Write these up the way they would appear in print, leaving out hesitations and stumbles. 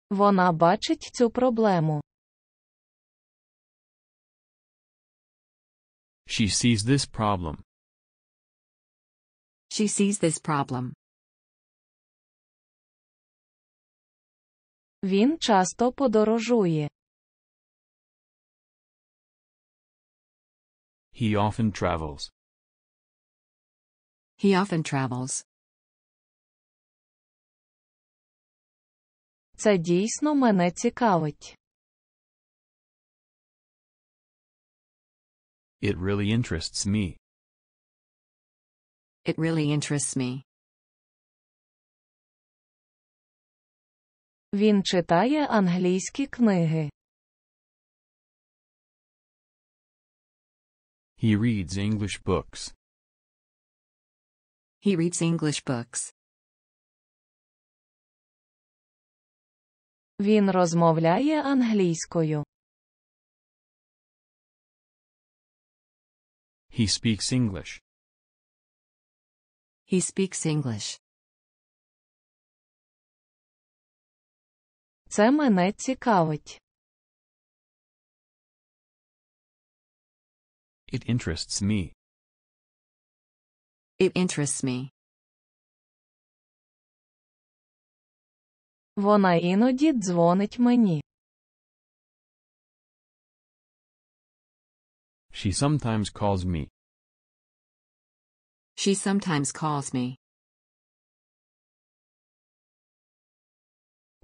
Вона бачить цю проблему. She sees this problem. She sees this problem. Він часто подорожує. He often travels. He often travels. Це дійсно мене цікавить. It really interests me. It really interests me. Він читає англійські книги. He reads English books. He reads English books. Він розмовляє англійською. He speaks English. He speaks English. Це мене цікавить. It interests me. It interests me. Вона іноді дзвонить мені. She sometimes calls me. She sometimes calls me.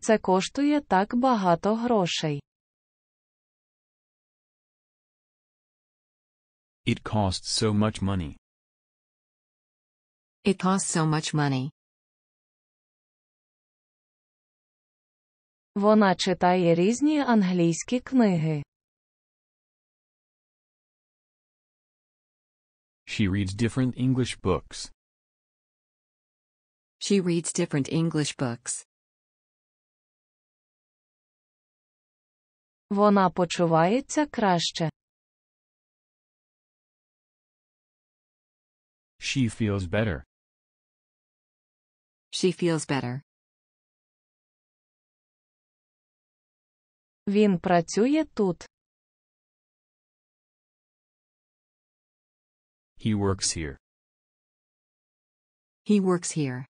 Це коштує так багато грошей. It costs so much money. It costs so much money. Вона читає різні англійські книги. She reads different English books. She reads different English books. Вона почувається краще. She feels better. She feels better. Він працює тут. He works here. He works here.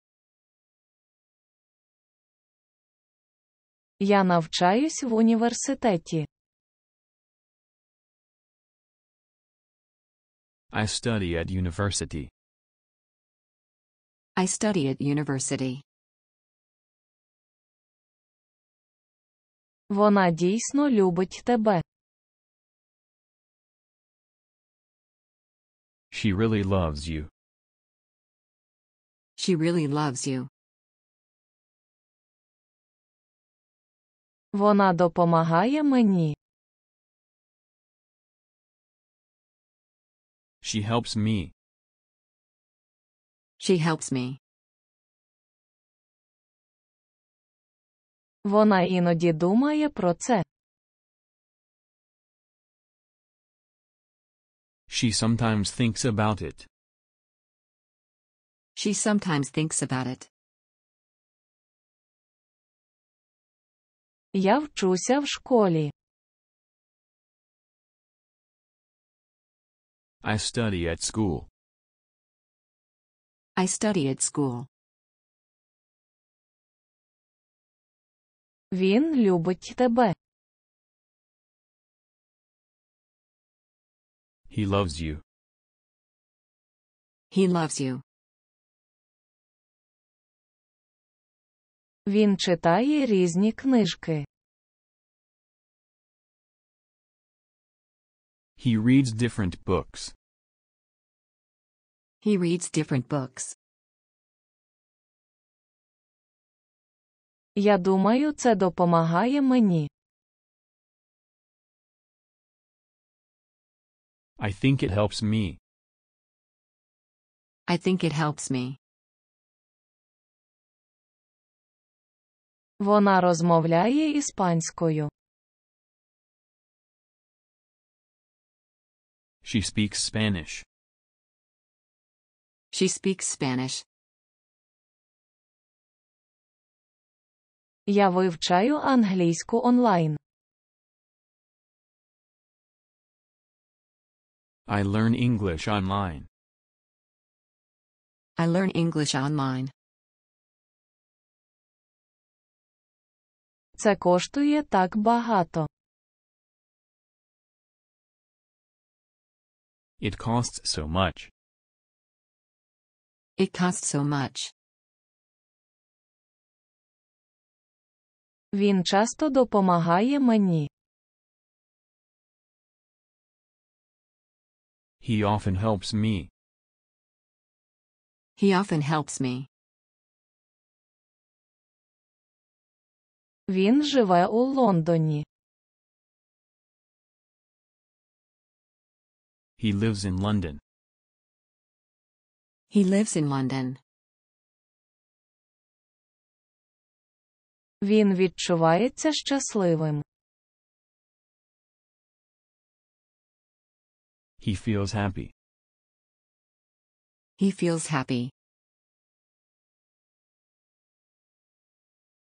Я навчаюсь в університеті. I study at university. I study at university. Вона дійсно любить тебе. She really loves you. She really loves you. Вона допомагає мені. She helps me. She helps me. Вона іноді думає про це. She sometimes thinks about it. She sometimes thinks about it. Я вчуся в школі. I study at school. I study at school. Він любить тебе. He loves you. He loves you. Він читає різні книжки. He reads different books. He reads different books. Я думаю, це допомагає мені. I think it helps me. I think it helps me. Вона розмовляє іспанською. She speaks Spanish. She speaks Spanish. Я вивчаю англійську онлайн. I learn English online. I learn English online. Це коштує так багато. It costs so much. It costs so much. Він часто допомагає мені. He often helps me. He often helps me. Він живе у Лондоні. He lives in London. He lives in London. Він відчувається щасливим. He feels happy. He feels happy.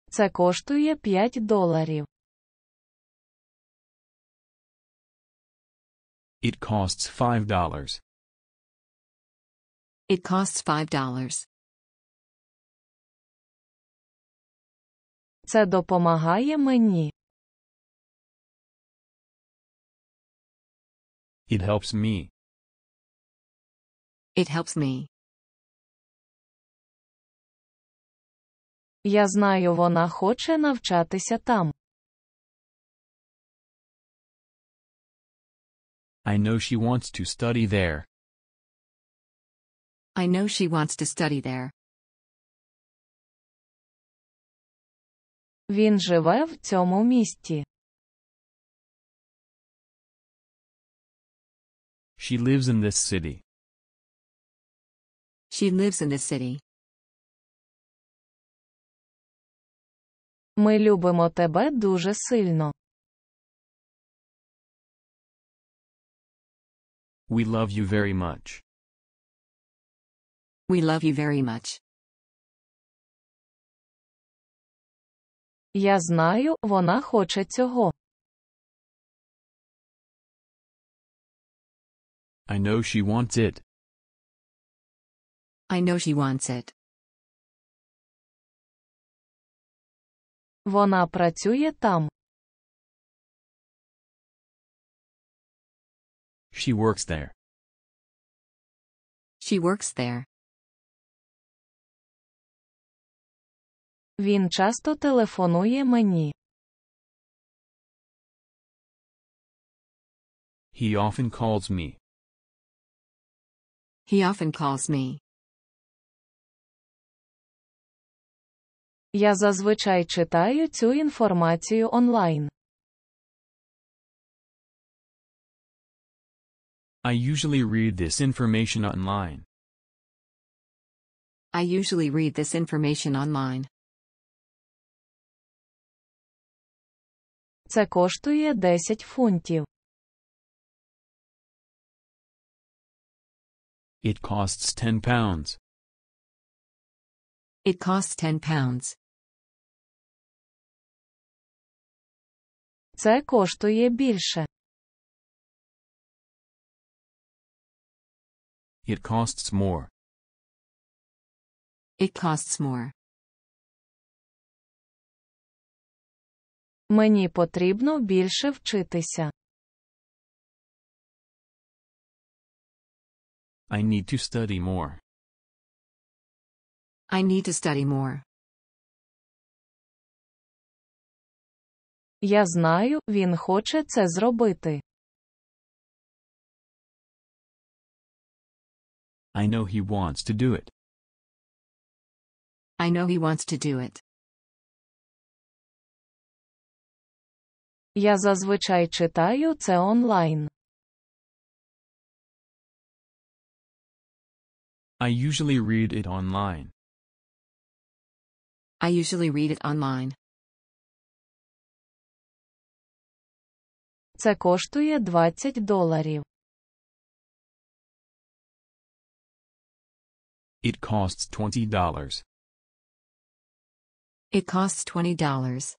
Це коштує $5. It costs $5. It costs $5. Це допомагає мені. It helps me. It helps me. Я знаю, вона хоче навчатися там. I know she wants to study there. I know she wants to study there. Він живе в цьому місті. She lives in this city. She lives in this city. Ми любимо тебе дуже сильно. We love you very much. We love you very much. Я знаю, вона хоче цього. I know she wants it. I know she wants it. Вона працює там. She works there. She works there. Він часто телефонує мені. He often calls me. He often calls me. Я зазвичай читаю цю інформацію онлайн. I usually read this information online. I usually read this information online. Це коштує 10 фунтів. It costs £10. It costs £10. Це коштує більше. It costs more. It costs more. Мені потрібно більше вчитися. I need to study more. I need to study more. Я знаю, він хоче це зробити. I know he wants to do it. I know he wants to do it. Я зазвичай читаю це онлайн. I usually read it online. I usually read it online. Це коштує $20. It costs $20. It costs $20.